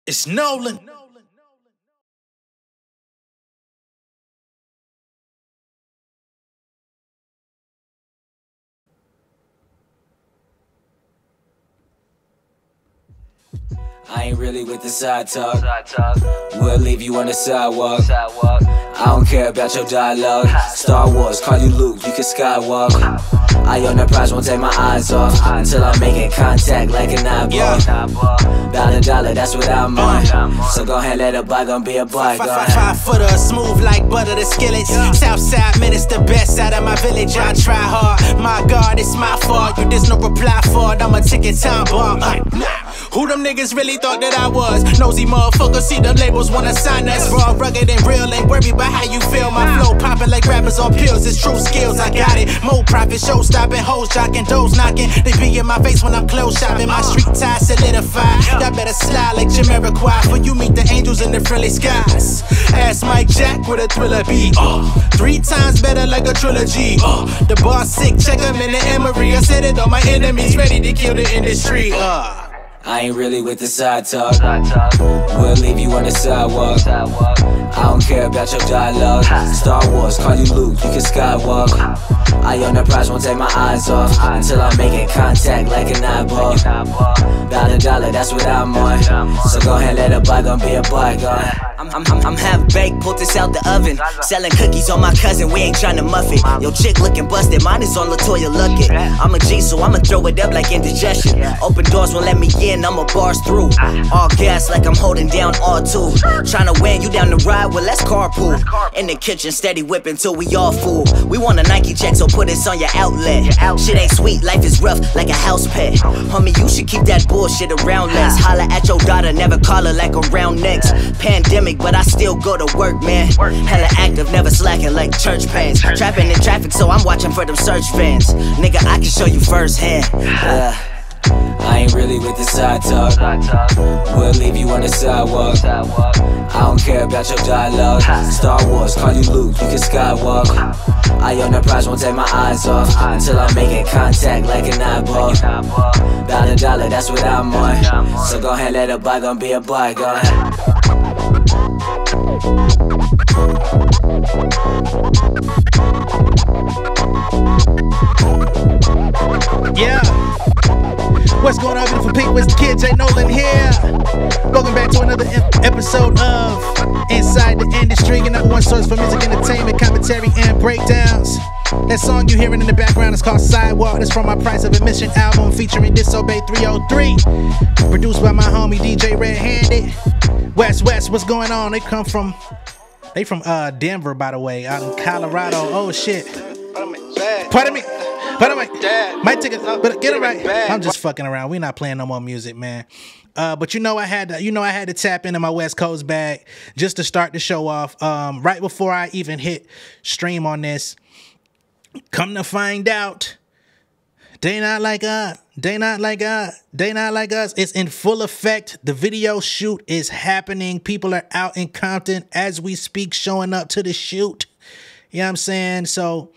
It's Nolan. I ain't really with the side talk. We'll leave you on the sidewalk. I don't care about your dialogue. Star Wars, call you Luke, you can skywalk. I own the prize, won't take my eyes off until I'm making contact like an eyeball. Dollar, that's what I'm on. So go ahead, let a bygone be a bygone. 5 footer, smooth like butter, the skillets. Southside minutes, the best out of my village. I try hard, my God, it's my fault. You there's no reply for it, I'm a ticking time bomb. Who them niggas really thought that I was? Nosy motherfuckers, see them labels wanna sign us. Raw, rugged, and real, ain't worried about how you feel. My flow popping like rappers on pills, it's true skills, I got it. More profit, show stopping, hoes jocking, doors knocking. They be in my face when I'm close shopping. My street ties solidified. Y'all better slide like Jamiroquai when you meet the angels in the friendly skies. Ask Mike Jack with a thriller beat. 3 times better like a trilogy. The bar sick, check him in the Emery. I said it on my enemies, ready to kill the industry. I ain't really with the side talk. We'll leave you on the sidewalk. I don't care about your dialogue. Star Wars, call you Luke, you can skywalk. I own the prize, won't take my eyes off until I'm making contact like an eyeball. Dollar, that's what I'm on. So go ahead, let a bygone be a bygone. I'm half baked, pulled this out the oven. Selling cookies on my cousin, we ain't tryna muff it. Yo chick looking busted, mine is on Latoya Luckett. I'm a G, so I'ma throw it up like indigestion. Open doors won't let me in, I'ma bars through. All gas like I'm holding down R2. Tryna win you down the ride, well let's carpool. In the kitchen, steady whipping till we all full. We want a Nike check, so put this on your outlet. Shit ain't sweet, life is rough like a house pet. Homie, you should keep that bullshit around less. Holla at your daughter, never call her like around next. Pandemic, but I still go to work, man. Hella active, never slacking like church pants. Trapping in traffic, so I'm watching for them search vans. Nigga, I can show you firsthand. I ain't really with the side talk. We'll leave you on the sidewalk. I don't care about your dialogue. Star Wars, call you Luke, you can skywalk. I own the prize, won't take my eyes off until I'm making contact like an eyeball. Dollar, that's what I'm on. So go ahead, let a bygone be a bygone. Yeah. What's going on, beautiful people? It's the kid J Nolan here. Welcome back to another episode of Inside the Industry, your number one source for music, entertainment, commentary, and breakdowns. That song you hearing in the background is called Sidewalk. It's from my Price of Admission album featuring Disobey 303. Produced by my homie DJ Red Handed. West, what's going on? They from Denver, by the way, out in Colorado. Oh shit. Pardon me. Might take it, but get it right. I'm just fucking around. We're not playing no more music, man. But I had to tap into my West Coast bag just to start the show off. Right before I even hit stream on this. Come to find out, they not like us. They not like us. It's in full effect. The video shoot is happening. People are out in Compton as we speak, showing up to the shoot. You know what I'm saying? So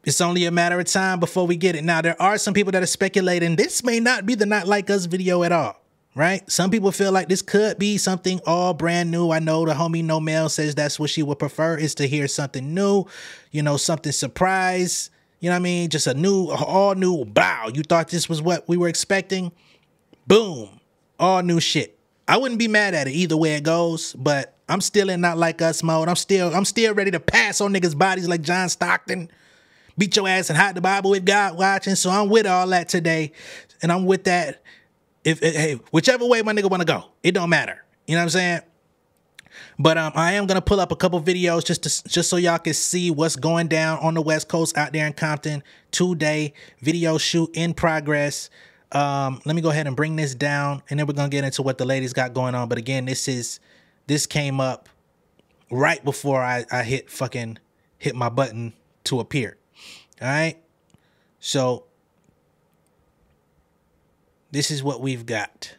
it's only a matter of time before we get it. Now, there are some people that are speculating this may not be the Not Like Us video at all, right? Some people feel like this could be something all brand new. I know the homie No Mail says that's what she would prefer, is to hear something new, something surprise. You know what I mean? Just all new, bow. You thought this was what we were expecting? Boom. All new shit. I wouldn't be mad at it either way it goes, but I'm still in Not Like Us mode. I'm still ready to pass on niggas' bodies like John Stockton. Beat your ass and hide the Bible with God watching. So I'm with all that today. And I'm with that. Hey, whichever way my nigga want to go, it don't matter. You know what I'm saying? But I am going to pull up a couple videos just so y'all can see what's going down on the West Coast out there in Compton today. Video shoot in progress. Let me go ahead and bring this down, and then we're going to get into what the ladies got going on. But again, this came up right before I hit my button to appear. All right, so this is what we've got.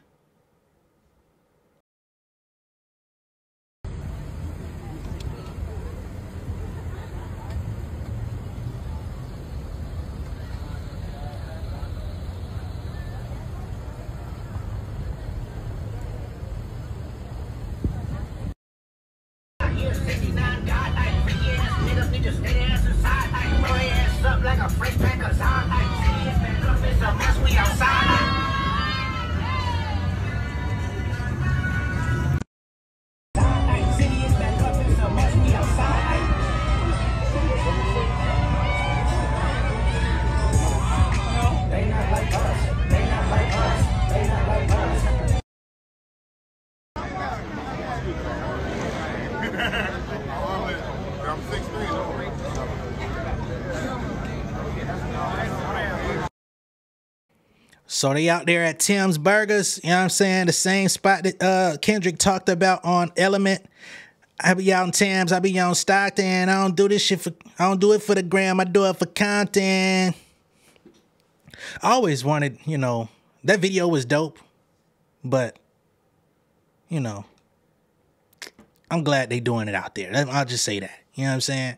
So they out there at Tim's Burgers, you know what I'm saying? The same spot that Kendrick talked about on Element. I be out in Tim's, I be out in Stockton. I don't do this shit I don't do it for the gram, I do it for content. I always wanted, you know, that video was dope, but, you know, I'm glad they doing it out there. I'll just say that. You know what I'm saying?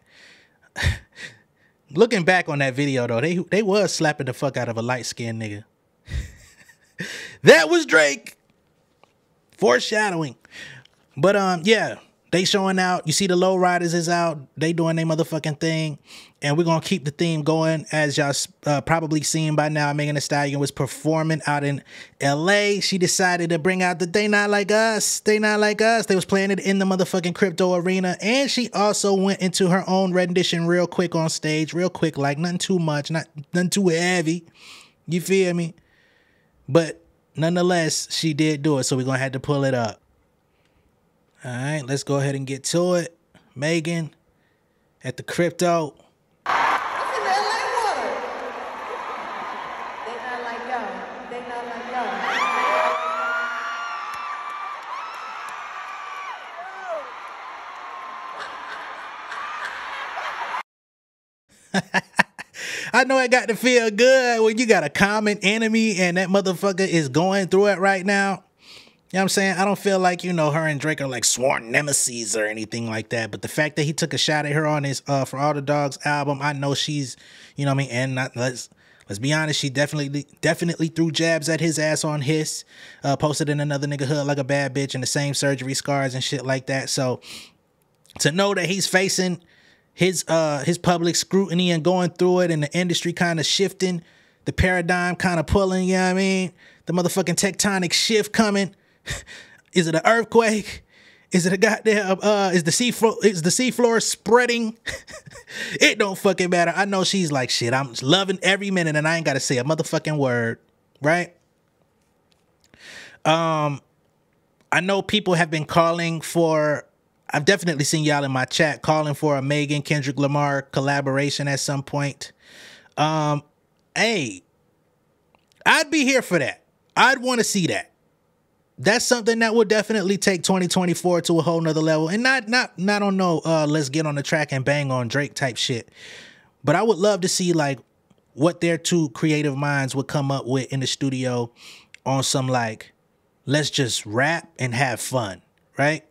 Looking back on that video, though, they was slapping the fuck out of a light-skinned nigga. That was Drake. Foreshadowing. But, yeah, they showing out. You see the Lowriders is out. They doing their motherfucking thing. And we're going to keep the theme going. As y'all probably seen by now, Megan Thee Stallion was performing out in L.A. She decided to bring out the They Not Like Us. They Not Like Us. They was playing it in the motherfucking crypto arena. And she also went into her own rendition real quick on stage. Real quick, like nothing too much. Nothing too heavy. You feel me? But nonetheless, she did do it. So we're going to have to pull it up. All right, let's go ahead and get to it. Megan at the crypto. I know it got to feel good when you got a common enemy and that motherfucker is going through it right now. You know what I'm saying? I don't feel like, you know, her and Drake are like sworn nemesis or anything like that. But the fact that he took a shot at her on his For All the Dogs album, I know she's, you know what I mean? And let's be honest, she definitely threw jabs at his ass on his. Posted in another nigga hood like a bad bitch and the same surgery scars and shit like that. So to know that he's facing his public scrutiny and going through it and the industry kind of shifting, the paradigm kind of pulling, you know what I mean? The motherfucking tectonic shift coming. Is it an earthquake? Is it a goddamn is the seafloor spreading? It don't fucking matter. I know she's like, shit, I'm loving every minute and I ain't gotta say a motherfucking word, right? I know people have been calling for, I've definitely seen y'all in my chat calling for a Megan Kendrick Lamar collaboration at some point. Hey, I'd be here for that. I'd want to see that. That's something that would definitely take 2024 to a whole nother level. And not on no let's get on the track and bang on Drake type shit. But I would love to see like what their two creative minds would come up with in the studio on some like, let's just rap and have fun, right?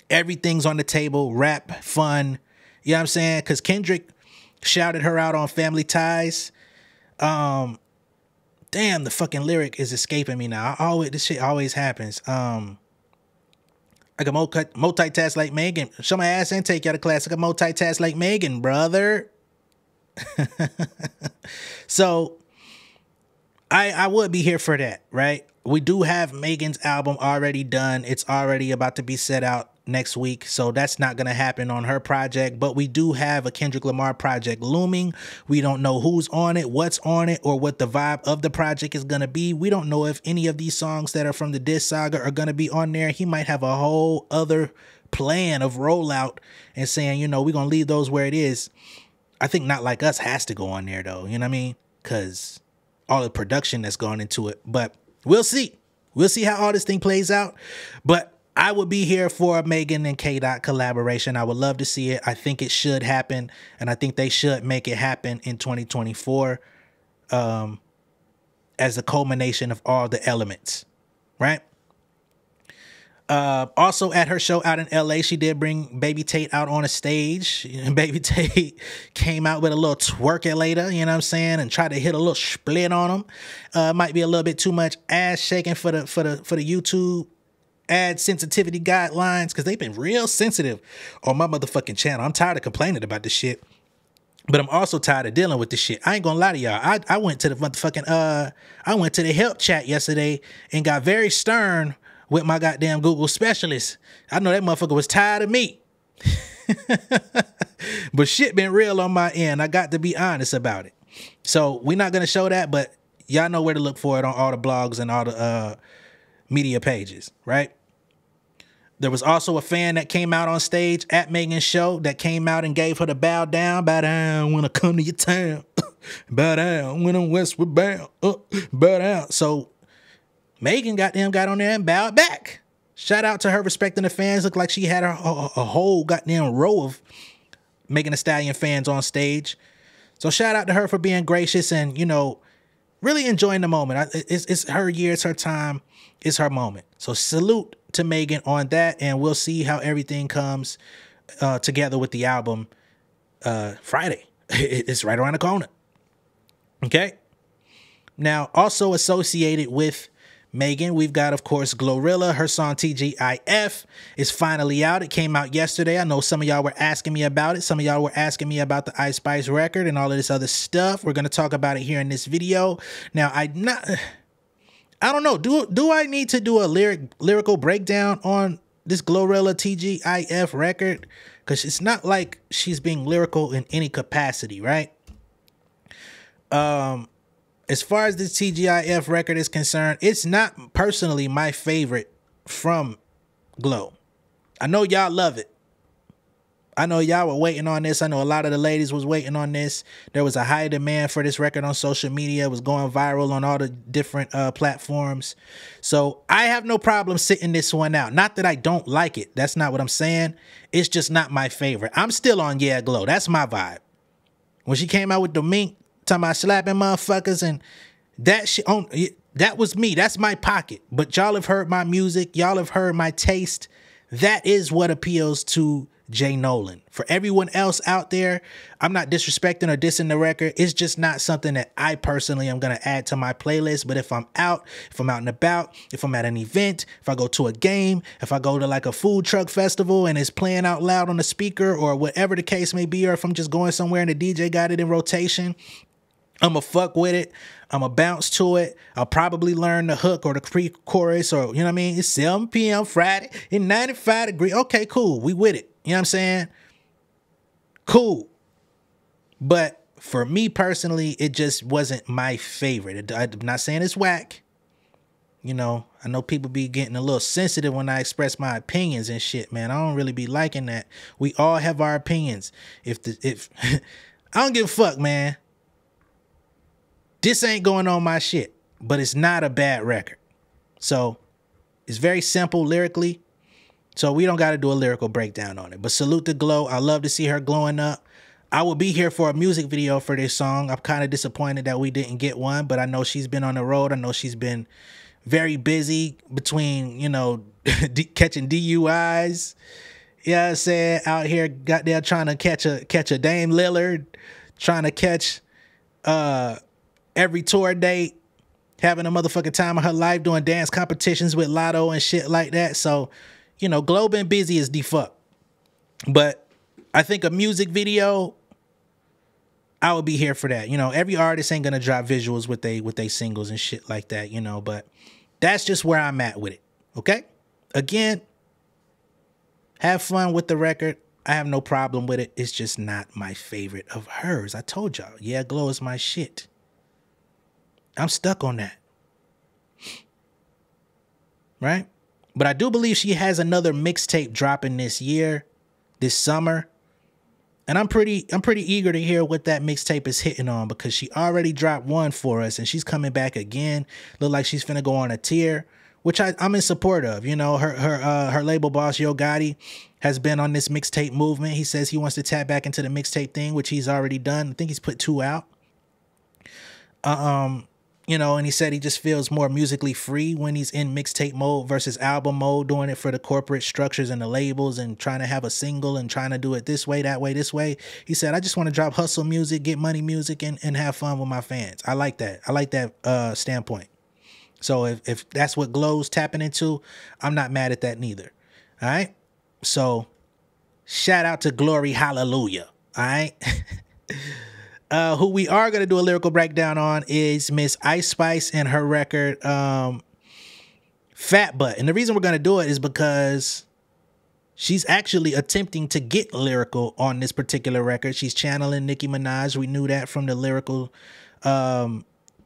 Everything's on the table, rap, fun. You know what I'm saying? Because Kendrick shouted her out on Family Ties. Damn, the fucking lyric is escaping me now. This shit always happens. I can multitask like Megan. Show my ass and take you out of class. I can multitask like Megan, brother. So I would be here for that, right? We do have Megan's album already done. It's already about to be set out next week, so that's not going to happen on her project, but we do have a Kendrick Lamar project looming. We don't know who's on it, what's on it, or what the vibe of the project is going to be. We don't know if any of these songs that are from the Diss Saga are going to be on there. He might have a whole other plan of rollout and saying, you know, we're going to leave those where it is. I think Not Like Us has to go on there though, you know what I mean? Because all the production that's gone into it, but we'll see. We'll see how all this thing plays out, but I would be here for a Megan and K-Dot collaboration. I would love to see it. I think it should happen, and I think they should make it happen in 2024 as a culmination of all the elements, right? Also at her show out in LA, she did bring Baby Tate out on a stage. Baby Tate came out with a little twerk it later, you know what I'm saying, and tried to hit a little split on him. Might be a little bit too much ass shaking for the YouTube ad sensitivity guidelines, because they've been real sensitive on my motherfucking channel. I'm tired of complaining about this shit. But I'm also tired of dealing with this shit. I ain't gonna lie to y'all. I went to the motherfucking I went to the help chat yesterday and got very stern with my goddamn Google specialist. I know that motherfucker was tired of me. But shit been real on my end. I got to be honest about it. So we're not gonna show that, but y'all know where to look for it on all the blogs and all the media pages, right? There was also a fan that came out on stage at Megan's show that came out and gave her the bow down when I come to your town. Bow down when I'm westward bound. Bow down. So Megan got on there and bowed back. Shout out to her respecting the fans. Looked like she had a whole goddamn row of Megan Thee Stallion fans on stage. So shout out to her for being gracious and, you know, really enjoying the moment. It's her year, it's her time, it's her moment. So salute to Megan on that, and we'll see how everything comes together with the album Friday. It's right around the corner. Okay? Now, also associated with Megan, we've got, of course, Glorilla. Her song TGIF is finally out. It came out yesterday. I know some of y'all were asking me about it. Some of y'all were asking me about the Ice Spice record and all of this other stuff. We're going to talk about it here in this video. Now, I don't know. Do I need to do a lyrical breakdown on this Glorilla TGIF record? Because it's not like she's being lyrical in any capacity, right? As far as this TGIF record is concerned, it's not personally my favorite from Glow. I know y'all love it. I know y'all were waiting on this. I know a lot of the ladies was waiting on this. There was a high demand for this record on social media. It was going viral on all the different platforms. So I have no problem sitting this one out. Not that I don't like it. That's not what I'm saying. It's just not my favorite. I'm still on Yeah Glow. That's my vibe. When she came out with the Mink, talking about slapping motherfuckers and that shit on, that was me. That's my pocket. But y'all have heard my music. Y'all have heard my taste. That is what appeals to Jay Nolan. For everyone else out there, I'm not disrespecting or dissing the record. It's just not something that I personally am going to add to my playlist. But if I'm out and about, if I'm at an event, if I go to a game, if I go to like a food truck festival and it's playing out loud on the speaker or whatever the case may be, or if I'm just going somewhere and the DJ got it in rotation, I'ma fuck with it. I'ma bounce to it. I'll probably learn the hook or the pre-chorus, or, you know what I mean? It's 7 p.m. Friday in 95 degrees. Okay, cool. We with it. You know what I'm saying? Cool. But for me personally, it just wasn't my favorite. I'm not saying it's whack. You know, I know people be getting a little sensitive when I express my opinions and shit, man. I don't really be liking that. We all have our opinions. If I don't give a fuck, man. This ain't going on my shit, but it's not a bad record. So it's very simple lyrically. So we don't got to do a lyrical breakdown on it. But salute to Glow. I love to see her glowing up. I will be here for a music video for this song. I'm kind of disappointed that we didn't get one, but I know she's been on the road. I know she's been very busy between, you know, catching DUIs. Yeah, you know I'm saying, out here goddamn trying to catch a Dame Lillard, trying to catch every tour date, having a motherfucking time of her life, doing dance competitions with Lotto and shit like that. So, you know, Glow been busy as the fuck. But I think a music video, I would be here for that. You know, every artist ain't gonna drop visuals with they singles and shit like that, you know, but that's just where I'm at with it. Okay? Again, have fun with the record. I have no problem with it. It's just not my favorite of hers. I told y'all, Yeah Glow is my shit. I'm stuck on that. Right? But I do believe she has another mixtape dropping this summer. And I'm pretty eager to hear what that mixtape is hitting on, because she already dropped one for us and she's coming back again. Look like she's finna go on a tear, which I'm in support of. You know, her label boss, Yo Gotti, has been on this mixtape movement. He says he wants to tap back into the mixtape thing, which he's already done. I think he's put 2 out. You know, and he said he just feels more musically free when he's in mixtape mode versus album mode, doing it for the corporate structures and the labels and trying to have a single and trying to do it this way, that way, this way. He said, I just want to drop hustle music, get money music, and have fun with my fans. I like that. I like that standpoint. So if that's what Glow's tapping into, I'm not mad at that neither. All right? So shout out to Glory Hallelujah. All right? Who we are going to do a lyrical breakdown on is Miss Ice Spice and her record, Fat Butt. And the reason we're going to do it is because she's actually attempting to get lyrical on this particular record. She's channeling Nicki Minaj. We knew that from the lyrical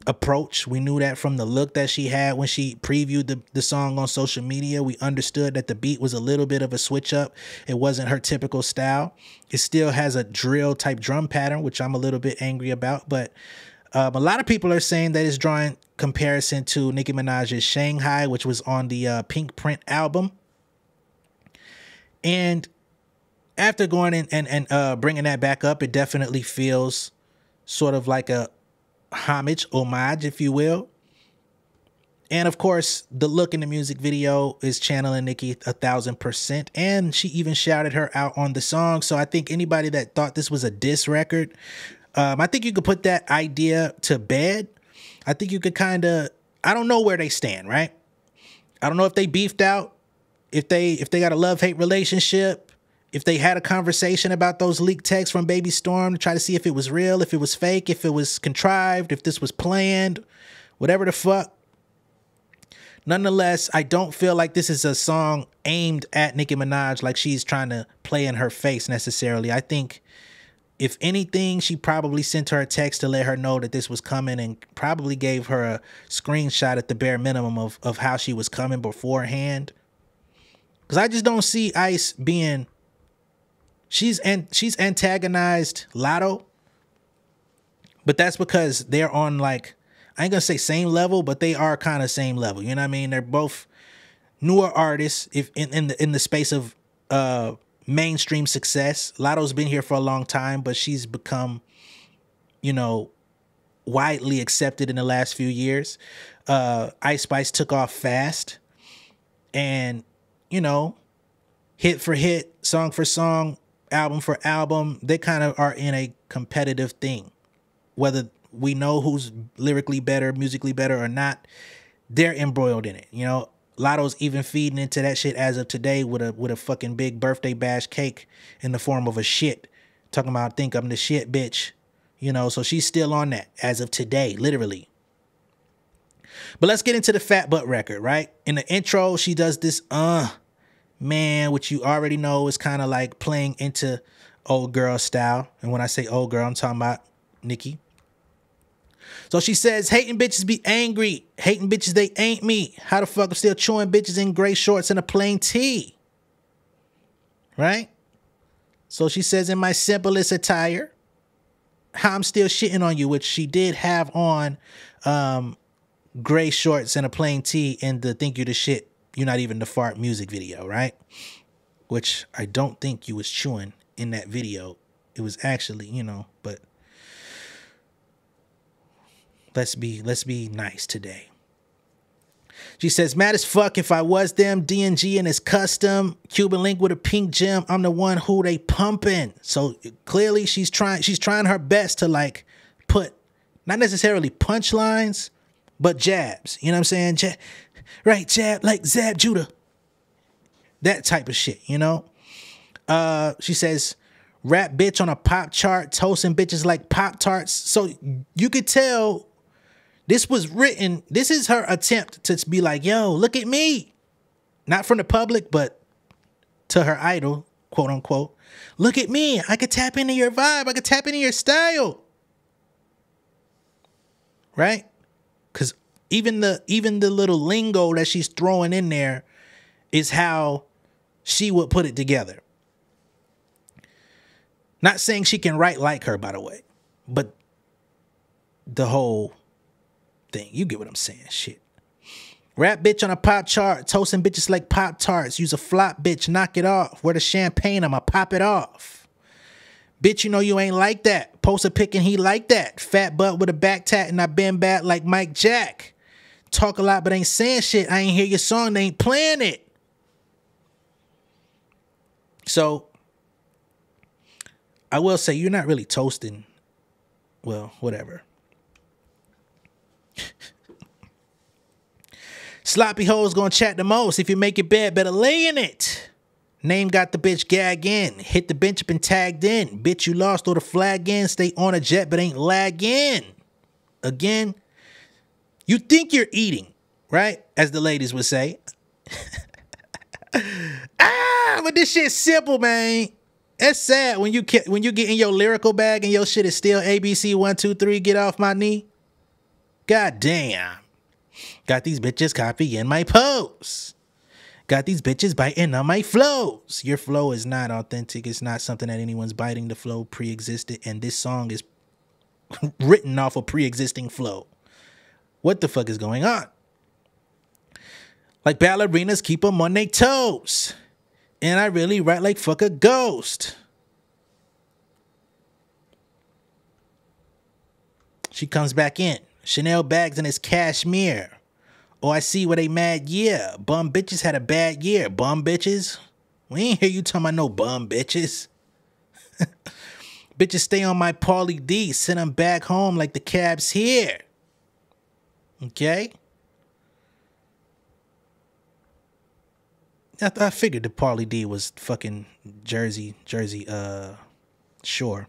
approach. We knew that from the look that she had when she previewed the song on social media. We understood that the beat was a little bit of a switch up. It wasn't her typical style. It still has a drill type drum pattern, which I'm a little bit angry about. But a lot of people are saying that it's drawing comparison to Nicki Minaj's Shanghai, which was on the Pink Print album. And after going in and bringing that back up, it definitely feels sort of like a homage, if you will. And of course, the look in the music video is channeling Nicki 1000%. And she even shouted her out on the song. So I think anybody that thought this was a diss record, I think you could put that idea to bed. I think you could kind of, I don't know where they stand, right? I don't know if they beefed out, if they got a love-hate relationship, if they had a conversation about those leaked texts from Baby Storm to try to see if it was real, if it was fake, if it was contrived, if this was planned, whatever the fuck. Nonetheless, I don't feel like this is a song aimed at Nicki Minaj like she's trying to play in her face necessarily. I think if anything, she probably sent her a text to let her know that this was coming and probably gave her a screenshot at the bare minimum of how she was coming beforehand. Because I just don't see Ice being... She's antagonized Latto, but that's because they're on, like, I ain't gonna say same level, but they are kind of same level. You know what I mean? They're both newer artists if in the space of mainstream success. Latto's been here for a long time, but she's become, you know, widely accepted in the last few years. Ice Spice took off fast, and, you know, hit for hit, song for song, album for album, they kind of are in a competitive thing. Whether we know who's lyrically better, musically better or not, they're embroiled in it. You know, Latto's even feeding into that shit as of today with a fucking big birthday bash cake in the form of a shit. Talking about, think I'm the shit, bitch. You know, so she's still on that as of today, literally. But let's get into the Fat Butt record, right? In the intro, she does this, man, which you already know is kind of like playing into old girl style. And when I say old girl, I'm talking about Nicki. So she says, hating bitches be angry. Hating bitches, they ain't me. How the fuck I'm still chewing bitches in gray shorts and a plain tee? Right? So she says, in my simplest attire, how I'm still shitting on you, which she did have on gray shorts and a plain tee in the Think You the Shit, You're Not Even the Fart music video, right? Which I don't think you was chewing in that video. It was actually, you know, but let's be nice today. She says, mad as fuck if I was them, DNG and his custom, Cuban link with a pink gem, I'm the one who they pumping. So clearly she's trying her best to like put not necessarily punchlines, but jabs. You know what I'm saying? Right, jab, like Zab Judah. That type of shit, you know? She says, rap bitch on a pop chart, toasting bitches like Pop-Tarts. So you could tell this was written, this is her attempt to be like, yo, look at me. Not from the public, but to her idol, quote unquote. Look at me. I could tap into your vibe. I could tap into your style. Right? Because even the little lingo that she's throwing in there is how she would put it together. Not saying she can write like her, by the way, but the whole thing. You get what I'm saying? Shit. Rap bitch on a pop chart, toasting bitches like Pop-Tarts. Use a flop bitch, knock it off. Where the champagne, I'ma pop it off. Bitch, you know you ain't like that. Post a pic and he like that. Fat butt with a back tat and I been back like Mike Jack. Talk a lot but ain't saying shit. I ain't hear your song, they ain't playing it. So, I will say you're not really toasting. Well, whatever. Sloppy hoes gonna chat the most. If you make it bad, better lay in it. Name got the bitch gagging. Hit the bench up and tagged in. Bitch, you lost, throw the flag in. Stay on a jet, but ain't lagging. Again, you think you're eating, right? As the ladies would say. But this shit's simple, man. It's sad when you get in your lyrical bag and your shit is still ABC 1, 2, 3. Get off my knee. God damn. Got these bitches copying my posts. Got these bitches biting on my flows. Your flow is not authentic. It's not something that anyone's biting. The flow pre-existed, and this song is written off a pre-existing flow. What the fuck is going on? Like ballerinas, keep them on their toes. And I really write like fuck a ghost. She comes back in. Chanel bags and it's cashmere. Oh, I see what they mad, yeah. Bum bitches had a bad year. Bum bitches. We ain't hear you talking about no bum bitches. Bitches stay on my Pauly D. Send them back home like the cab's here. Okay? I figured the Pauly D was fucking Jersey Shore.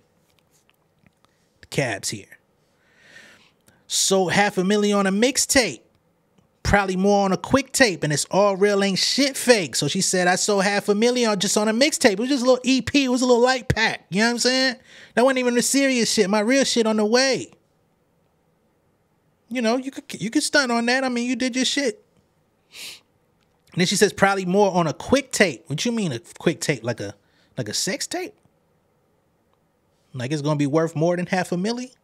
The cab's here. Sold $500,000 on a mixtape. Probably more on a quick tape, and it's all real, ain't shit fake. So she said, I sold $500,000 just on a mixtape. It was just a little EP. It was a little light pack. You know what I'm saying? That wasn't even the serious shit. My real shit on the way. You know, you could stunt on that. I mean, you did your shit. And then she says, probably more on a quick tape. What you mean a quick tape? Like a sex tape? Like it's gonna be worth more than $500,000?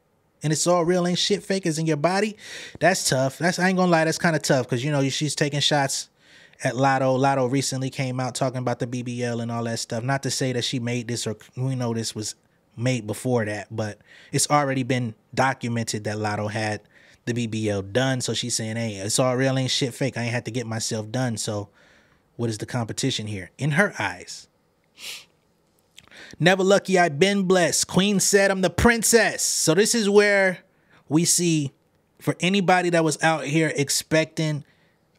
And it's all real, ain't shit fake, is in your body? That's tough. I ain't gonna lie, that's kind of tough, because you know she's taking shots at Lotto. Lotto recently came out talking about the BBL and all that stuff. Not to say that she made this, or we know this was made before that, but it's already been documented that Lotto had the BBL done. So she's saying, hey, it's all real, ain't shit fake. I ain't had to get myself done. So what is the competition here? In her eyes. Never lucky, I've been blessed. Queen said I'm the princess. So this is where we see, for anybody that was out here expecting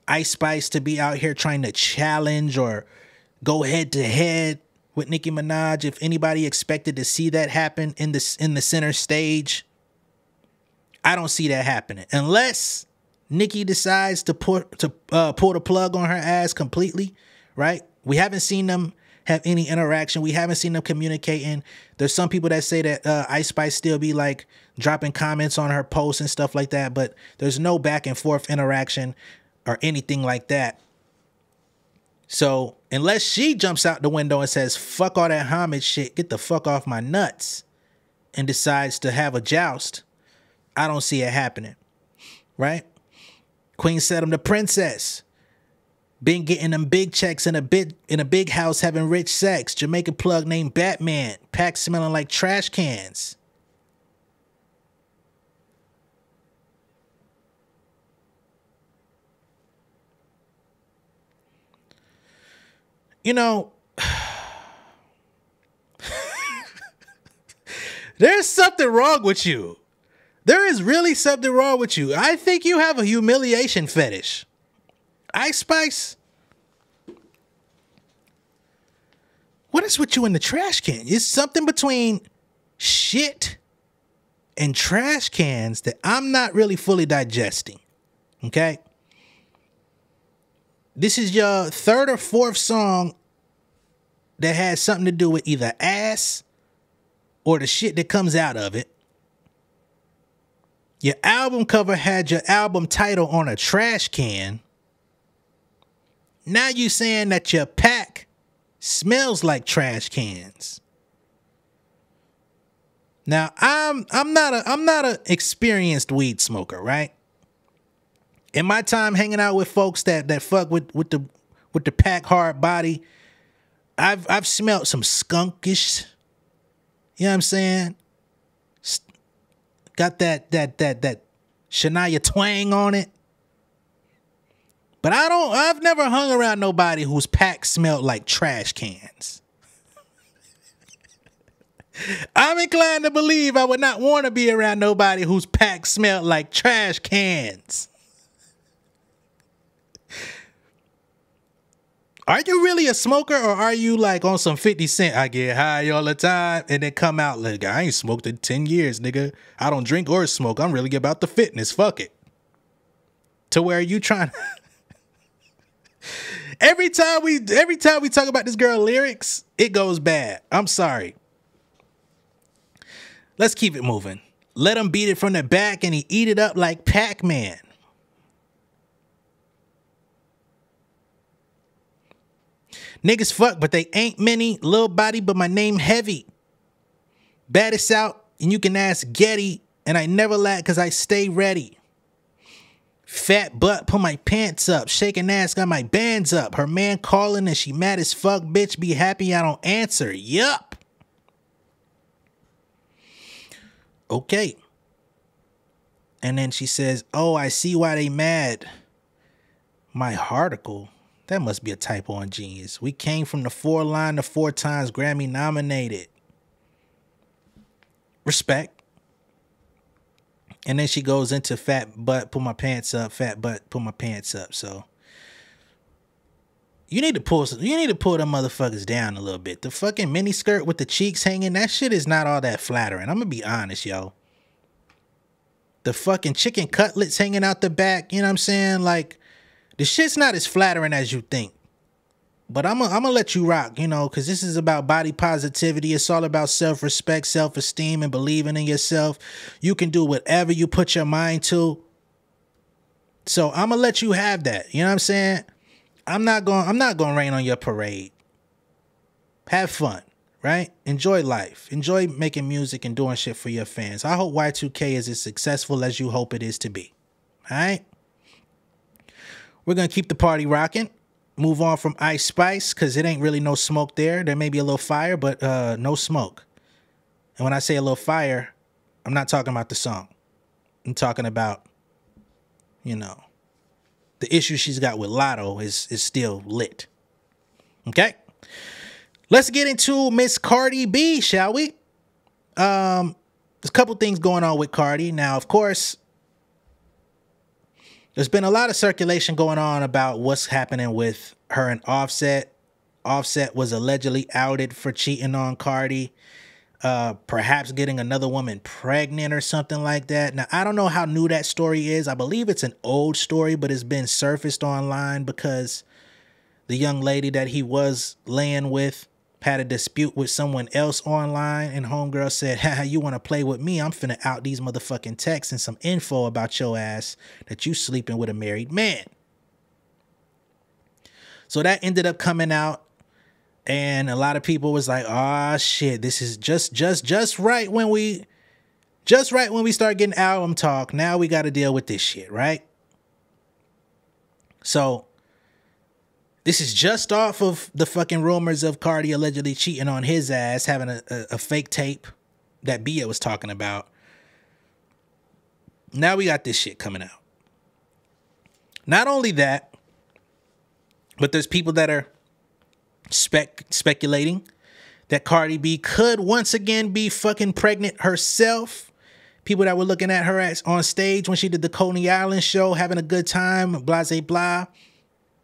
Ice Spice to be out here trying to challenge or go head to head with Nicki Minaj, if anybody expected to see that happen in the center stage, I don't see that happening. Unless Nicki decides to pull the plug on her ass completely, right? We haven't seen them have any interaction. We haven't seen them communicating. There's some people that say that Ice Spice still be like dropping comments on her posts and stuff like that, but there's no back and forth interaction or anything like that. So unless she jumps out the window and says, fuck all that homage shit, get the fuck off my nuts, and decides to have a joust, I don't see it happening, right? Queen said I'm the princess. Been getting them big checks in a big house, having rich sex. Jamaica plug named Batman. Pack smelling like trash cans. You know, there's something wrong with you. There is really something wrong with you. I think you have a humiliation fetish. Ice Spice, what is with you in the trash can? It's something between shit and trash cans that I'm not really fully digesting, okay? This is your third or fourth song that has something to do with either ass or the shit that comes out of it. Your album cover had your album title on a trash can. Now you saying that your pack smells like trash cans. Now I'm not a experienced weed smoker, right? In my time hanging out with folks that fuck with the pack hard body, I've smelled some skunkish. You know what I'm saying? Got that Shania twang on it. But I've never hung around nobody whose pack smelled like trash cans. I'm inclined to believe I would not want to be around nobody whose pack smelled like trash cans. Are you really a smoker, or are you like on some 50 Cent? I get high all the time and then come out like, I ain't smoked in 10 years, nigga. I don't drink or smoke. I'm really about the fitness. Fuck it. To where you trying every time we talk about this girl lyrics, it goes bad. I'm sorry. Let's keep it moving. Let him beat it from the back and he eat it up like Pac-Man. Niggas fuck, but they ain't many. Little body, but my name heavy. Baddest out, and you can ask Getty. And I never lag because I stay ready. Fat butt, put my pants up. Shaking ass, got my bands up. Her man calling and she mad as fuck. Bitch, be happy I don't answer. Yup. Okay. And then she says, oh, I see why they mad. My article. That must be a typo on Genius. We came from the 4 line to 4 times Grammy nominated. Respect. And then she goes into fat butt, put my pants up, fat butt, put my pants up. So you need to pull them motherfuckers down a little bit. The fucking mini skirt with the cheeks hanging, that shit is not all that flattering. I'm gonna be honest, yo. The fucking chicken cutlets hanging out the back, you know what I'm saying? Like, the shit's not as flattering as you think. But I'm gonna let you rock, you know, because this is about body positivity. It's all about self-respect, self-esteem, and believing in yourself. You can do whatever you put your mind to. So I'm gonna let you have that. You know what I'm saying? I'm not gonna rain on your parade. Have fun, right? Enjoy life. Enjoy making music and doing shit for your fans. I hope Y2K is as successful as you hope it is to be. All right? We're going to keep the party rocking. Move on from Ice Spice because it ain't really no smoke there. There may be a little fire, but no smoke. And when I say a little fire, I'm not talking about the song. I'm talking about, you know, the issue she's got with Lotto is still lit. Okay? Let's get into Miss Cardi B, shall we? There's a couple things going on with Cardi. Now, of course, there's been a lot of circulation going on about what's happening with her and Offset. Offset was allegedly outed for cheating on Cardi, perhaps getting another woman pregnant or something like that. Now, I don't know how new that story is. I believe it's an old story, but it's been surfaced online because the young lady that he was laying with had a dispute with someone else online, and homegirl said, haha, you want to play with me? I'm finna out these motherfucking texts and some info about your ass that you sleeping with a married man. So that ended up coming out, and a lot of people was like, oh shit, this is just right when we start getting album talk. Now we got to deal with this shit, right? So this is just off of the fucking rumors of Cardi allegedly cheating on his ass, having a fake tape that Bia was talking about. Now we got this shit coming out. Not only that, but there's people that are speculating that Cardi B could once again be fucking pregnant herself. People that were looking at her on stage when she did the Coney Island show, having a good time, blah, blah, blah.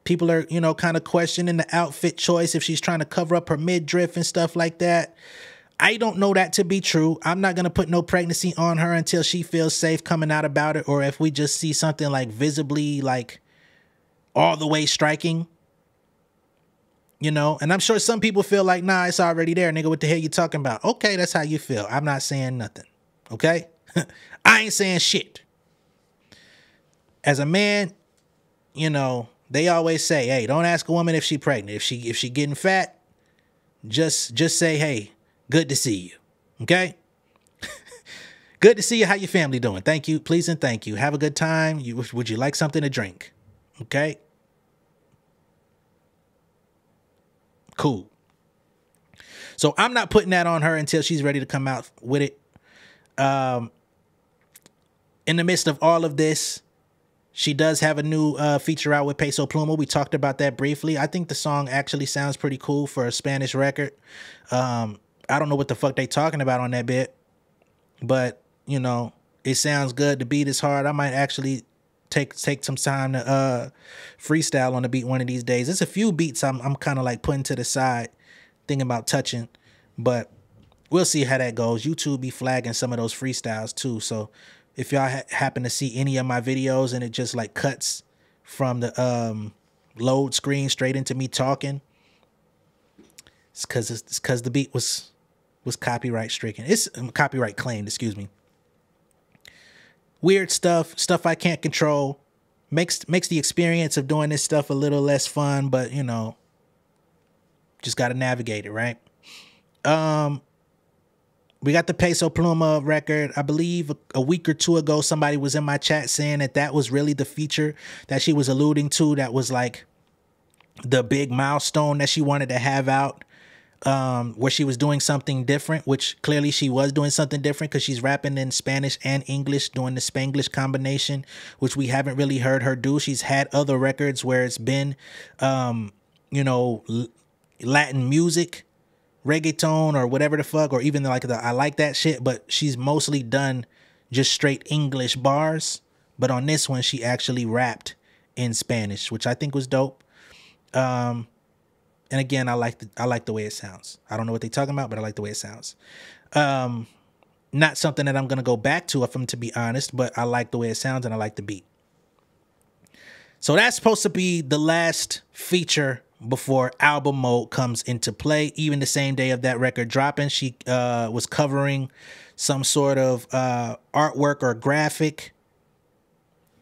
People are, you know, kind of questioning the outfit choice, if she's trying to cover up her midriff and stuff like that. I don't know that to be true. I'm not going to put no pregnancy on her until she feels safe coming out about it, or if we just see something like visibly, like all the way striking, you know. And I'm sure some people feel like, nah, it's already there, nigga. What the hell you talking about? Okay, that's how you feel. I'm not saying nothing. Okay? I ain't saying shit. As a man, you know, they always say, hey, don't ask a woman if she pregnant. If she getting fat, just say, hey, good to see you. Okay? Good to see you. How your family doing? Thank you. Please and thank you. Have a good time. Would you like something to drink? Okay? Cool. So I'm not putting that on her until she's ready to come out with it. In the midst of all of this, she does have a new feature out with Peso Pluma. We talked about that briefly. I think the song actually sounds pretty cool for a Spanish record. I don't know what the fuck they talking about on that bit, but, you know, it sounds good. The beat is hard. I might actually take some time to freestyle on the beat one of these days. There's a few beats I'm kind of like putting to the side, thinking about touching, but we'll see how that goes. YouTube be flagging some of those freestyles too. So if y'all happen to see any of my videos and it just like cuts from the load screen straight into me talking, it's because the beat was copyright stricken. It's copyright claimed, excuse me. Weird stuff I can't control. Makes the experience of doing this stuff a little less fun, but you know, just got to navigate it, right? We got the Peso Pluma record. I believe a week or two ago, somebody was in my chat saying that was really the feature that she was alluding to. That was like the big milestone that she wanted to have out, where she was doing something different, which clearly she was doing something different because she's rapping in Spanish and English, doing the Spanglish combination, which we haven't really heard her do. She's had other records where it's been, you know, Latin music, reggaeton or whatever the fuck, or even like I like that shit, but she's mostly done just straight English bars. But on this one, she actually rapped in Spanish, which I think was dope. And again, I like the way it sounds. I don't know what they're talking about, but I like the way it sounds. Not something that I'm gonna go back to, if I'm to be honest, but I like the way it sounds and I like the beat. So that's supposed to be the last feature before album mode comes into play. Even the same day of that record dropping, she was covering some sort of artwork or graphic,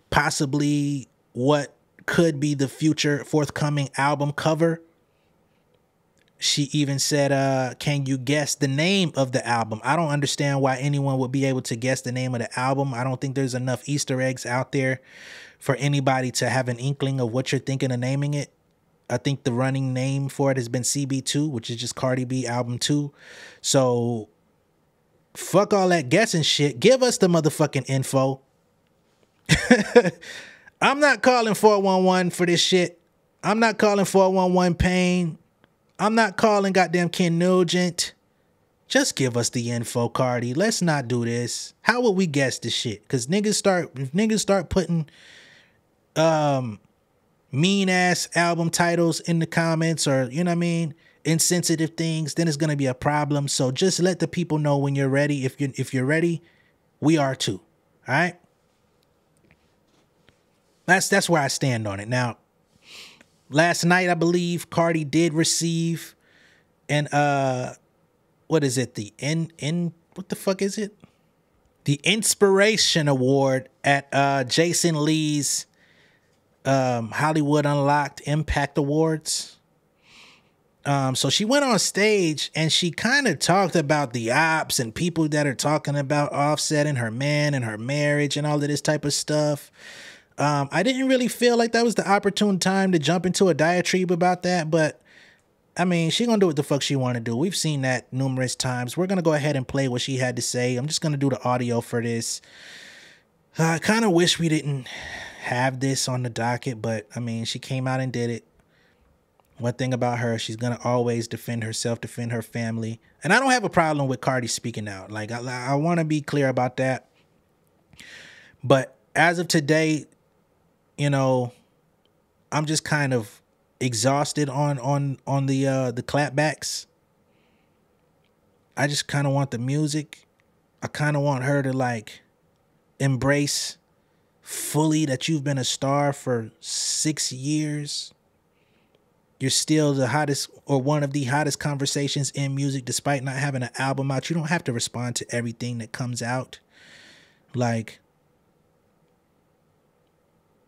possibly what could be the future forthcoming album cover. She even said, can you guess the name of the album? I don't understand why anyone would be able to guess the name of the album. I don't think there's enough Easter eggs out there for anybody to have an inkling of what you're thinking of naming it. I think the running name for it has been CB2, which is just Cardi B album 2. So fuck all that guessing shit. Give us the motherfucking info. I'm not calling 411 for this shit. I'm not calling 411 Pain. I'm not calling goddamn Ken Nugent. Just give us the info, Cardi. Let's not do this. How would we guess this shit? Because if niggas start putting mean ass album titles in the comments, or you know what I mean, insensitive things, then it's gonna be a problem. So just let the people know when you're ready. If you're ready, we are too. All right. That's where I stand on it. Now, last night I believe Cardi did receive an what is it? What the fuck is it? The Inspiration Award at Jason Lee's Hollywood Unlocked Impact Awards. So she went on stage and she kind of talked about the ops and people that are talking about Offset and her man and her marriage and all of this type of stuff. I didn't really feel like that was the opportune time to jump into a diatribe about that, but I mean, she gonna do what the fuck she want to do. We've seen that numerous times. We're gonna go ahead and play what she had to say. I'm just gonna do the audio for this. I kind of wish we didn't have this on the docket, but I mean, she came out and did it. One thing about her, she's gonna always defend herself, defend her family, and I don't have a problem with Cardi speaking out. Like I want to be clear about that. But as of today, you know, I'm just kind of exhausted on the clapbacks. I just kind of want the music. I kind of want her to like embrace fully that you've been a star for 6 years. You're still the hottest, or one of the hottest conversations in music, despite not having an album out. You don't have to respond to everything that comes out. Like,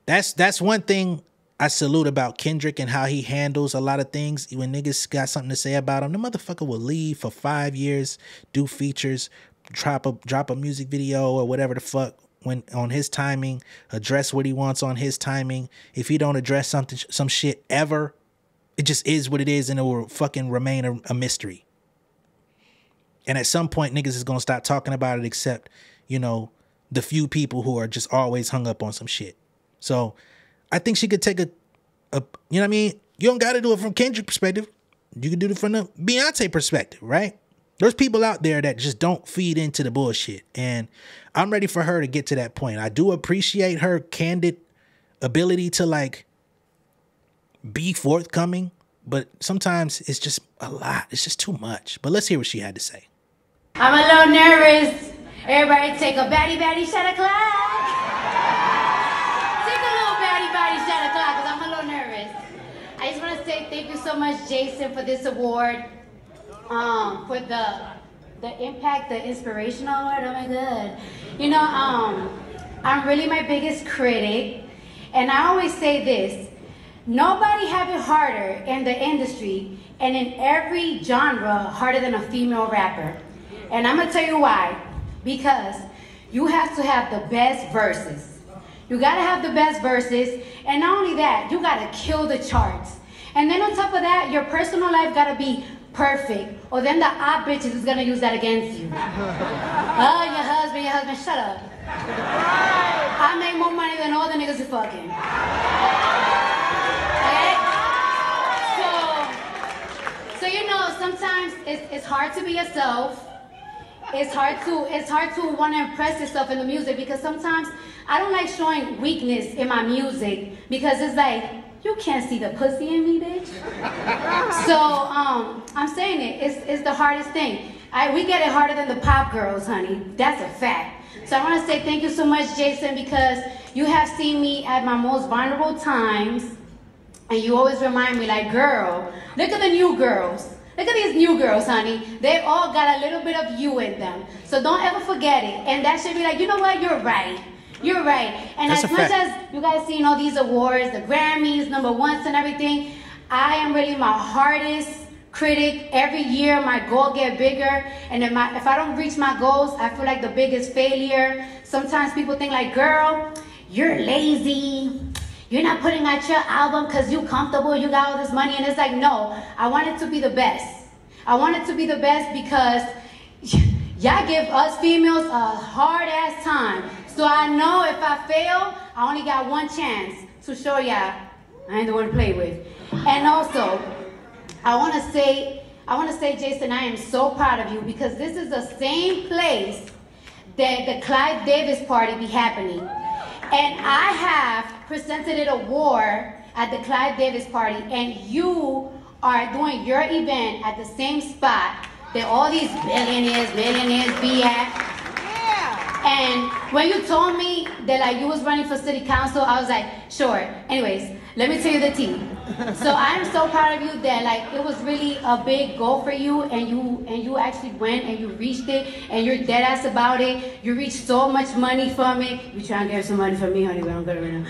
that's one thing I salute about Kendrick and how he handles a lot of things. When niggas got something to say about him, the motherfucker will leave for 5 years, do features, drop a music video or whatever the fuck when on his timing, address what he wants on his timing. If he don't address some shit ever, it just is what it is, and it will fucking remain a mystery. And at some point, niggas is gonna stop talking about it, except, you know, the few people who are just always hung up on some shit. So I think she could take a you know what I mean? You don't got to do it from Kendrick perspective. You can do it from the Beyonce perspective, right? There's people out there that just don't feed into the bullshit. And I'm ready for her to get to that point. I do appreciate her candid ability to like be forthcoming, but sometimes it's just a lot. It's just too much. But let's hear what she had to say. I'm a little nervous. Everybody take a batty shot o'clock. Take a little batty shot o'clock because I'm a little nervous. I just want to say thank you so much, Jason, for this award. For the impact, the inspirational award. Oh my God. You know, I'm really my biggest critic. And I always say this. Nobody have it harder in the industry and in every genre harder than a female rapper. And I'm gonna tell you why. Because you have to have the best verses. You gotta have the best verses. And not only that, you gotta kill the charts. And then on top of that, your personal life gotta be perfect. Or then the odd bitches is gonna use that against you. Oh, your husband, shut up. I make more money than all the niggas you fucking. So you know, sometimes it's hard to be yourself. It's hard to want to impress yourself in the music because sometimes I don't like showing weakness in my music because it's like, you can't see the pussy in me, bitch. So I'm saying it's the hardest thing. We get it harder than the pop girls, honey. That's a fact. So I want to say thank you so much, Jason, because you have seen me at my most vulnerable times. And you always remind me, like, girl, look at the new girls. Look at these new girls, honey. They all got a little bit of you in them. So don't ever forget it. And that should be like, you know what? You're right. You're right. And That's as much as you guys seen all these awards, the Grammys, #1s and everything, I am really my hardest critic. Every year, my goal get bigger. And if I don't reach my goals, I feel like the biggest failure. Sometimes people think like, girl, you're lazy. You're not putting out your album because you're comfortable, you got all this money. And it's like, no, I want it to be the best. I want it to be the best because y'all give us females a hard ass time. So I know if I fail, I only got one chance to show y'all I ain't the one to play with. And also, I want to say, Jason, I am so proud of you because this is the same place that the Clive Davis party be happening. And I have presented an award at the Clive Davis party, and you are doing your event at the same spot that all these millionaires be at. Yeah. And when you told me that like you was running for city council, I was like, sure. Anyways, let me tell you the tea. So I am so proud of you that like it was really a big goal for you, and you actually went and you reached it, and you're dead ass about it. You reached so much money from it. You trying to get some money from me, honey, but I'm good right now.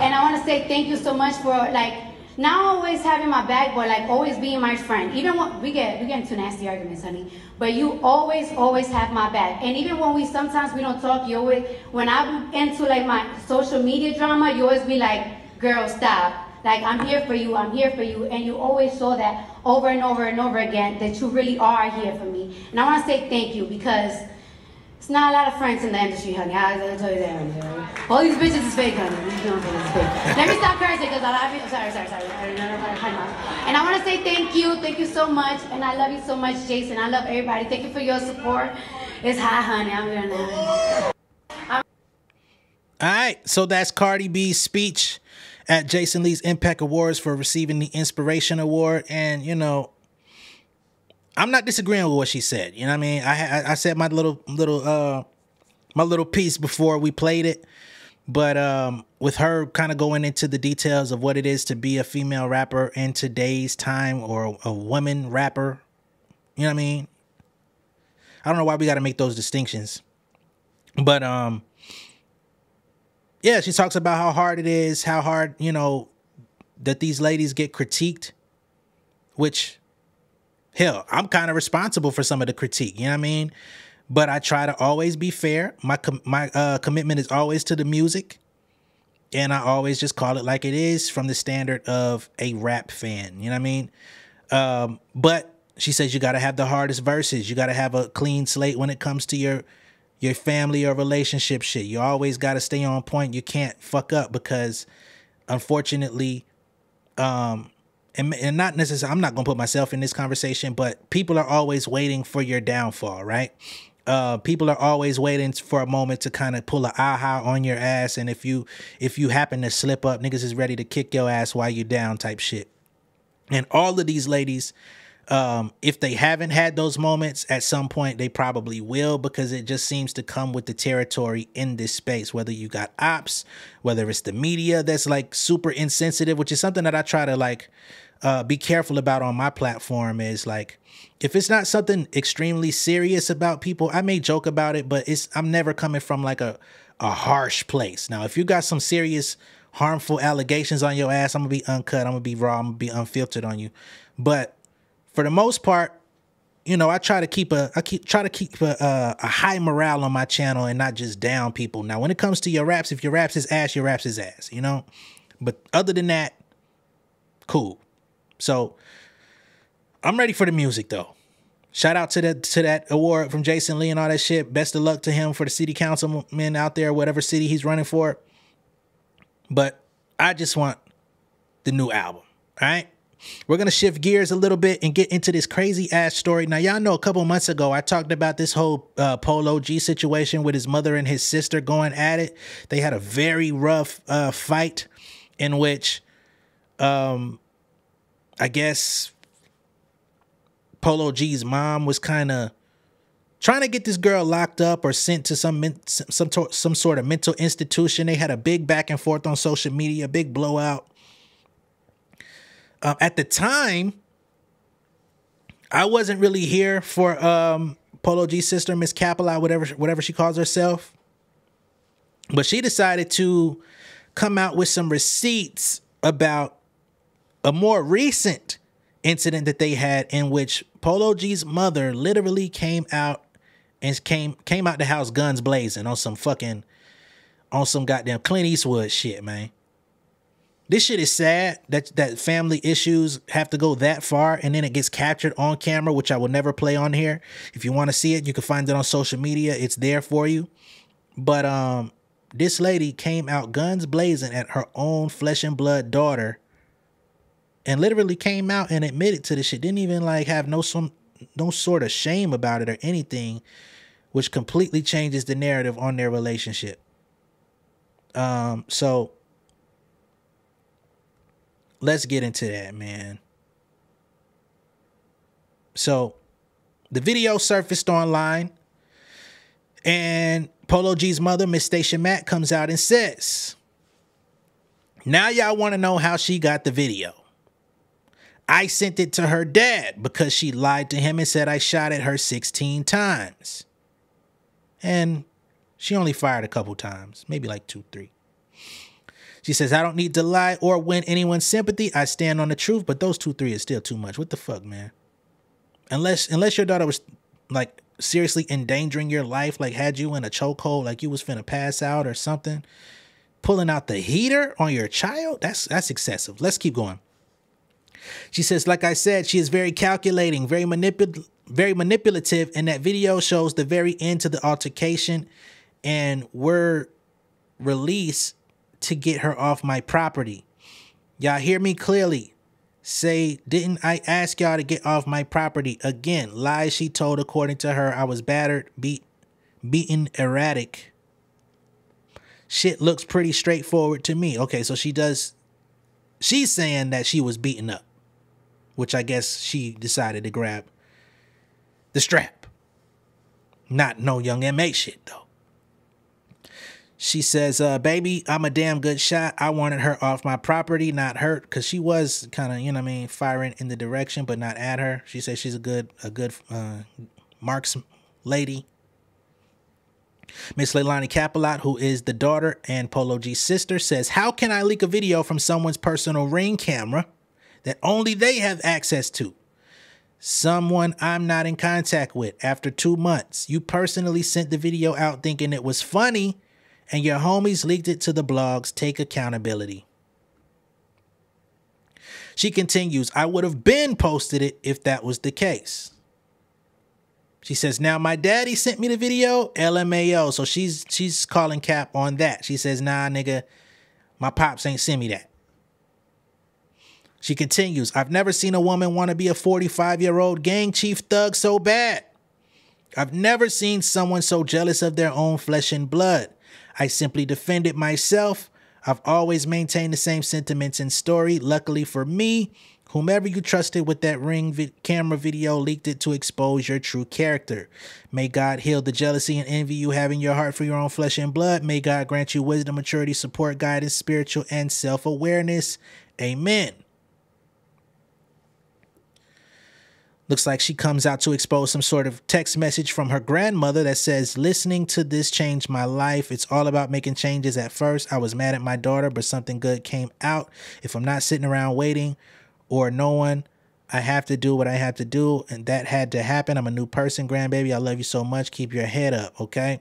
And I want to say thank you so much for like not always having my back, but like always being my friend. Even when we get into nasty arguments, honey, but you always have my back. And even when sometimes we don't talk, you always, when I'm into like my social media drama, you always be like, girl, stop. Like, I'm here for you, and you always show that over and over and over again, that you really are here for me. And I want to say thank you, because it's not a lot of friends in the industry, honey. I'll tell you that, honey. All these bitches is fake, honey. These bitches is fake. Let me stop cursing, because a lot of people, sorry. And I want to say thank you so much, and I love you so much, Jason. I love everybody. Thank you for your support. It's hot, honey. I'm here now. All right, so that's Cardi B's speech at Jason Lee's Impact Awards for receiving the Inspiration Award. And, you know, I'm not disagreeing with what she said. You know what I mean? I said my little piece before we played it. But with her kind of going into the details of what it is to be a female rapper in today's time, or a woman rapper, you know what I mean? I don't know why we got to make those distinctions. But yeah, she talks about how hard it is, how hard, you know, that these ladies get critiqued, which, hell, I'm kind of responsible for some of the critique, you know what I mean? But I try to always be fair. My commitment is always to the music, and I always just call it like it is from the standard of a rap fan, you know what I mean? But she says you got to have the hardest verses. You got to have a clean slate when it comes to your family or relationship shit. You always got to stay on point. You can't fuck up, because unfortunately, and not necessarily, I'm not going to put myself in this conversation, but people are always waiting for your downfall, right? People are always waiting for a moment to kind of pull a aha on your ass, and if you happen to slip up, niggas is ready to kick your ass while you down type shit. And all of these ladies, if they haven't had those moments, at some point they probably will, because it just seems to come with the territory in this space, whether you got ops, whether it's the media that's like super insensitive, which is something that I try to like be careful about on my platform. Is like, if it's not something extremely serious about people, I may joke about it, but I'm never coming from like a harsh place. Now, if you got some serious harmful allegations on your ass, I'm gonna be uncut, I'm gonna be raw, I'm gonna be unfiltered on you. But for the most part, you know, I try to keep a high morale on my channel and not just down people. Now, when it comes to your raps, if your raps is ass, your raps is ass, you know. But other than that, cool. So I'm ready for the music though. Shout out to that award from Jason Lee and all that shit. Best of luck to him for the city councilman out there, whatever city he's running for. But I just want the new album. All right. We're going to shift gears a little bit and get into this crazy ass story. Now, y'all know a couple months ago, I talked about this whole Polo G situation with his mother and his sister going at it. They had a very rough fight in which, I guess Polo G's mom was kind of trying to get this girl locked up or sent to some sort of mental institution. They had a big back and forth on social media, a big blowout. At the time, I wasn't really here for Polo G's sister, Miss Capella, whatever she calls herself. But she decided to come out with some receipts about a more recent incident that they had, in which Polo G's mother literally came out the house guns blazing on some goddamn Clint Eastwood shit, man. This shit is sad that family issues have to go that far, and then it gets captured on camera, which I will never play on here. If you want to see it, you can find it on social media. It's there for you. But this lady came out guns blazing at her own flesh and blood daughter, and literally came out and admitted to this shit. Didn't even like have no sort of shame about it or anything, which completely changes the narrative on their relationship. So let's get into that, man. So the video surfaced online, and Polo G's mother, Miss Stacia Mack, comes out and says, now y'all want to know how she got the video. I sent it to her dad because she lied to him and said I shot at her 16 times. And she only fired a couple times, maybe like 2, 3. She says, I don't need to lie or win anyone's sympathy. I stand on the truth, but those 2, 3 is still too much. What the fuck, man? Unless your daughter was like seriously endangering your life, like had you in a chokehold, like you was finna pass out or something, pulling out the heater on your child, that's excessive. Let's keep going. She says, like I said, she is very calculating, very manipulative, and that video shows the very end to the altercation and were released to get her off my property. Y'all hear me clearly. Say, didn't I ask y'all to get off my property? Again, lies she told. According to her, I was battered, beaten, erratic. Shit looks pretty straightforward to me. Okay, so she's saying that she was beaten up, which I guess she decided to grab the strap. Not no Young M.A. shit, though. She says, baby, I'm a damn good shot. I wanted her off my property, not hurt, because she was kind of, you know what I mean, firing in the direction, but not at her. She says she's a good marks lady. Miss Leilani Capelot, who is the daughter and Polo G's sister, says, how can I leak a video from someone's personal Ring camera that only they have access to? Someone I'm not in contact with. After 2 months, you personally sent the video out thinking it was funny, and your homies leaked it to the blogs. Take accountability. She continues, I would have been posted it if that was the case. She says, now my daddy sent me the video, LMAO. So she's calling cap on that. She says, nah, nigga, my pops ain't sent me that. She continues, I've never seen a woman want to be a 45-year-old gang chief thug so bad. I've never seen someone so jealous of their own flesh and blood. I simply defended myself. I've always maintained the same sentiments and story. Luckily for me, whomever you trusted with that Ring camera video leaked it to expose your true character. May God heal the jealousy and envy you have in your heart for your own flesh and blood. May God grant you wisdom, maturity, support, guidance, spiritual, and self-awareness. Amen. Looks like she comes out to expose some sort of text message from her grandmother that says, listening to this changed my life. It's all about making changes. At first, I was mad at my daughter, but something good came out. If I'm not sitting around waiting or no one, I have to do what I have to do. And that had to happen. I'm a new person, grandbaby. I love you so much. Keep your head up, okay?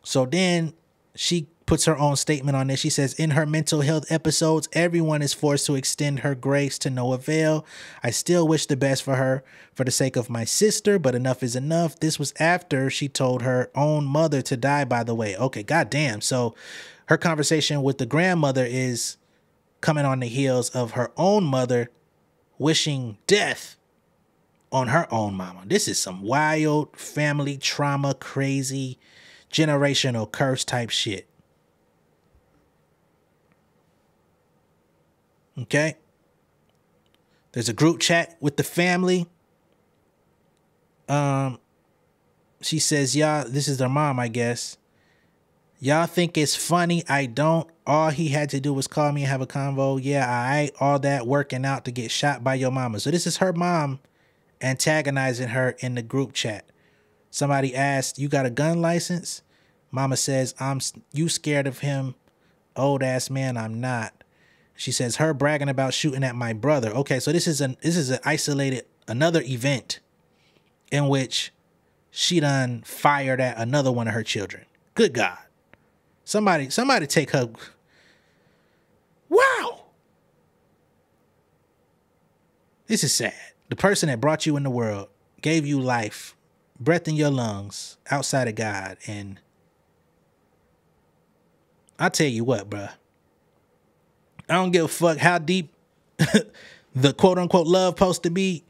So then she puts her own statement on this. She says, in her mental health episodes, everyone is forced to extend her grace to no avail. I still wish the best for her for the sake of my sister, but enough is enough. This was after she told her own mother to die, by the way. Okay, goddamn. So her conversation with the grandmother is coming on the heels of her own mother wishing death on her own mama. This is some wild family trauma, crazy, generational curse type shit. Okay. There's a group chat with the family. She says, y'all, this is their mom, I guess. Y'all think it's funny? I don't. All he had to do was call me and have a convo. Yeah, all that working out to get shot by your mama. So this is her mom antagonizing her in the group chat. Somebody asked, you got a gun license? Mama says, you scared of him, old ass man? I'm not. She says, her bragging about shooting at my brother. Okay, so this is an isolated, another event in which she done fired at another one of her children. Good God. Somebody take her. Wow. This is sad. The person that brought you in the world, gave you life, breath in your lungs, outside of God. And I'll tell you what, bruh. I don't give a fuck how deep the quote unquote love supposed to be.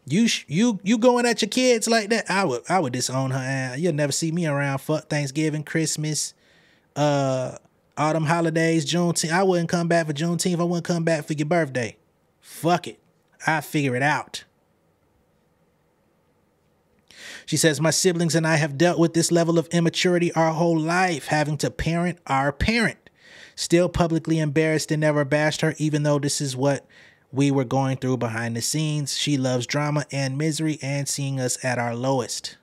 You going at your kids like that? I would disown her ass. You'll never see me around. Fuck Thanksgiving, Christmas, autumn holidays, Juneteenth. I wouldn't come back for Juneteenth. I wouldn't come back for your birthday. Fuck it. I figure it out. She says, my siblings and I have dealt with this level of immaturity our whole life, having to parent our parent. Still publicly embarrassed and never bashed her, even though this is what we were going through behind the scenes. She loves drama and misery and seeing us at our lowest.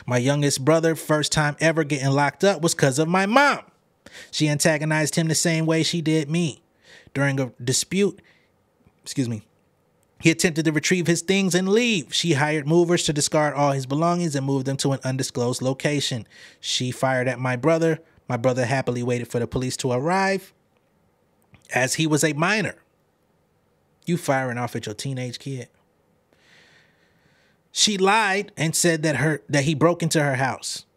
My youngest brother, first time ever getting locked up was because of my mom. She antagonized him the same way she did me. During a dispute, he attempted to retrieve his things and leave. She hired movers to discard all his belongings and move them to an undisclosed location. She fired at my brother. My brother happily waited for the police to arrive as he was a minor. You firing off at your teenage kid. She lied and said that he broke into her house.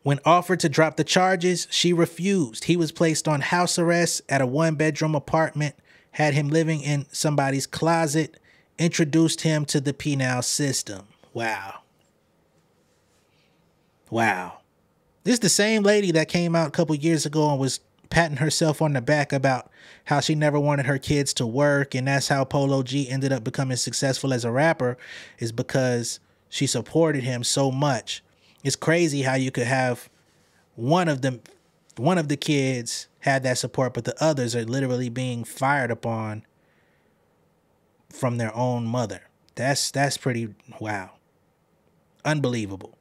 When offered to drop the charges, she refused. He was placed on house arrest at a one-bedroom apartment, had him living in somebody's closet, introduced him to the penal system. Wow. Wow. This is the same lady that came out a couple years ago and was patting herself on the back about how she never wanted her kids to work, and that's how Polo G ended up becoming successful as a rapper, is because she supported him so much. It's crazy how you could have one of the kids had that support, but the others are literally being fired upon from their own mother. That's pretty wow. Unbelievable.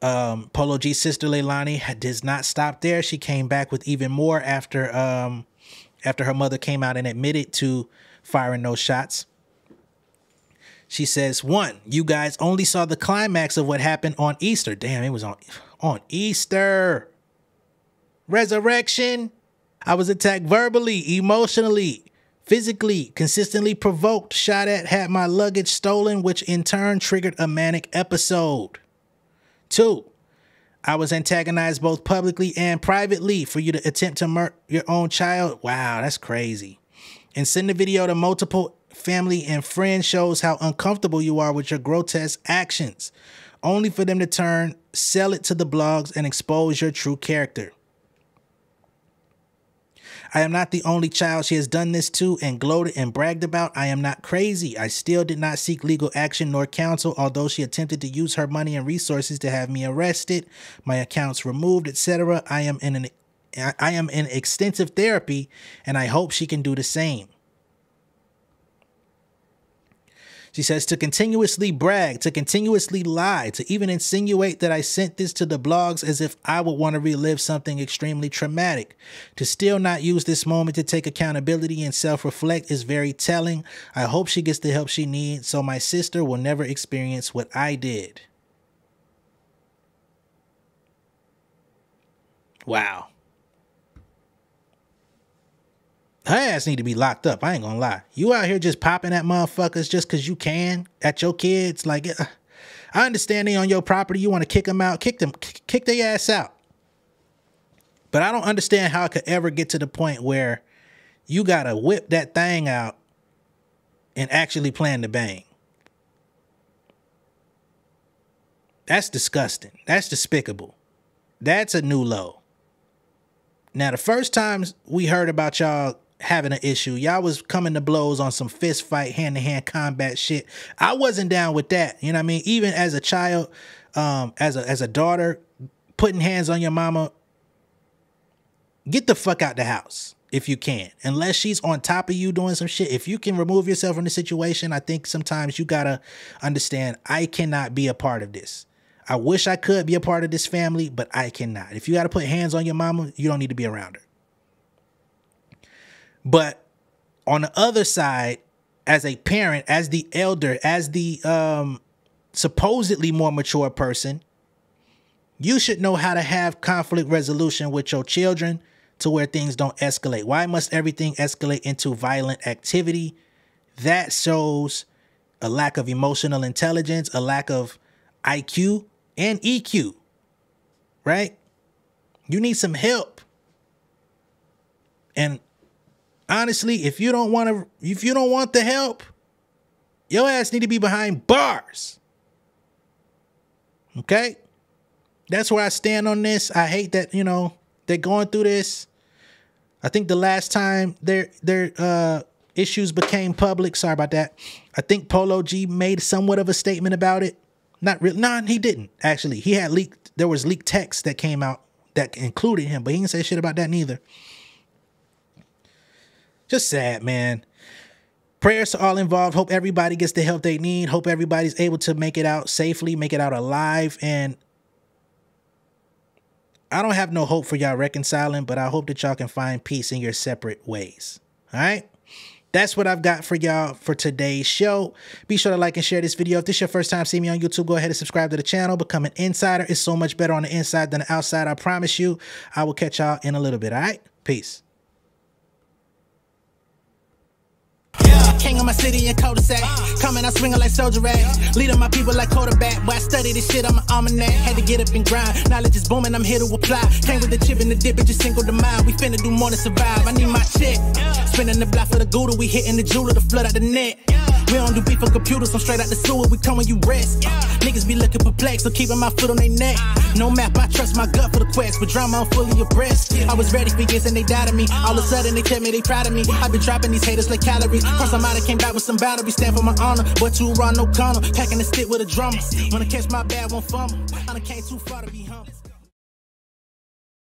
Polo G's sister Leilani does not stop there. She came back with even more after her mother came out and admitted to firing those shots. She says, 1, you guys only saw the climax of what happened on Easter. Damn, it was on Easter. Resurrection. I was attacked verbally, emotionally, physically, consistently provoked, shot at, had my luggage stolen, which in turn triggered a manic episode. 2, I was antagonized both publicly and privately for you to attempt to murder your own child. Wow, that's crazy. And send the video to multiple family and friends shows how uncomfortable you are with your grotesque actions, only for them to sell it to the blogs and expose your true character. I am not the only child she has done this to and gloated and bragged about. I am not crazy. I still did not seek legal action nor counsel, although she attempted to use her money and resources to have me arrested, my accounts removed, etc. I am in extensive therapy, and I hope she can do the same. She says, to continuously brag, to continuously lie, to even insinuate that I sent this to the blogs as if I would want to relive something extremely traumatic. To still not use this moment to take accountability and self-reflect is very telling. I hope she gets the help she needs so my sister will never experience what I did. Wow. Her ass need to be locked up. I ain't gonna lie. You out here just popping at motherfuckers just because you can at your kids. Like, I understand they on your property. You want to kick them out. Kick their ass out. But I don't understand how it could ever get to the point where you got to whip that thing out and actually plan to bang. That's disgusting. That's despicable. That's a new low. Now, the first times we heard about y'all having an issue, y'all was coming to blows on some fist fight, hand-to-hand combat shit. I wasn't down with that. You know what I mean? Even as a child, as a daughter, putting hands on your mama, get the fuck out the house if you can. Unless she's on top of you doing some shit. If you can remove yourself from the situation, I think sometimes you gotta understand, I cannot be a part of this. I wish I could be a part of this family, but I cannot. If you got to put hands on your mama, you don't need to be around her. But on the other side, as a parent, as the elder, as the supposedly more mature person, you should know how to have conflict resolution with your children to where things don't escalate. Why must everything escalate into violent activity? That shows a lack of emotional intelligence, a lack of IQ and EQ, right? You need some help. And honestly, if you don't want the help, your ass need to be behind bars. Okay? That's where I stand on this. I hate that, you know, they're going through this. I think the last time their issues became public, sorry about that, I think Polo G made somewhat of a statement about it. Not really. No, he didn't, actually. He had there was leaked text that came out that included him, but he didn't say shit about that neither. Just sad, man. Prayers to all involved. Hope everybody gets the help they need. Hope everybody's able to make it out safely, make it out alive. And I don't have no hope for y'all reconciling, but I hope that y'all can find peace in your separate ways. All right? That's what I've got for y'all for today's show. Be sure to like and share this video. If this is your first time seeing me on YouTube, go ahead and subscribe to the channel. Become an insider. It's so much better on the inside than the outside. I promise you. I will catch y'all in a little bit. All right? Peace. King of my city and cul-de-sac. Coming out swinging like Soldier Rag. Leading my people like quarterback. But I study this shit, I'm an almanac. Had to get up and grind. Knowledge is booming, I'm here to apply. Came with the chip and the dip, it just single the mind. We finna do more than survive. I need my check. Spinning the block for the Gouda. We hitting the jeweler to flood out the net. We don't do beef on computers, I'm straight out the sewer. We come when you rest. Niggas be looking perplexed, so keeping my foot on their neck. No map, I trust my gut for the quest. But drama, I'm fully abreast. I was ready for years and they doubted me. All of a sudden they tell me they proud of me. I been dropping these haters like calories. Cross them out, I came back with some boundaries. Stand for my honor, but you run no corner. Packing the stick with a drummer. When I catch my bad, won't fumble. I done came too far to be humble.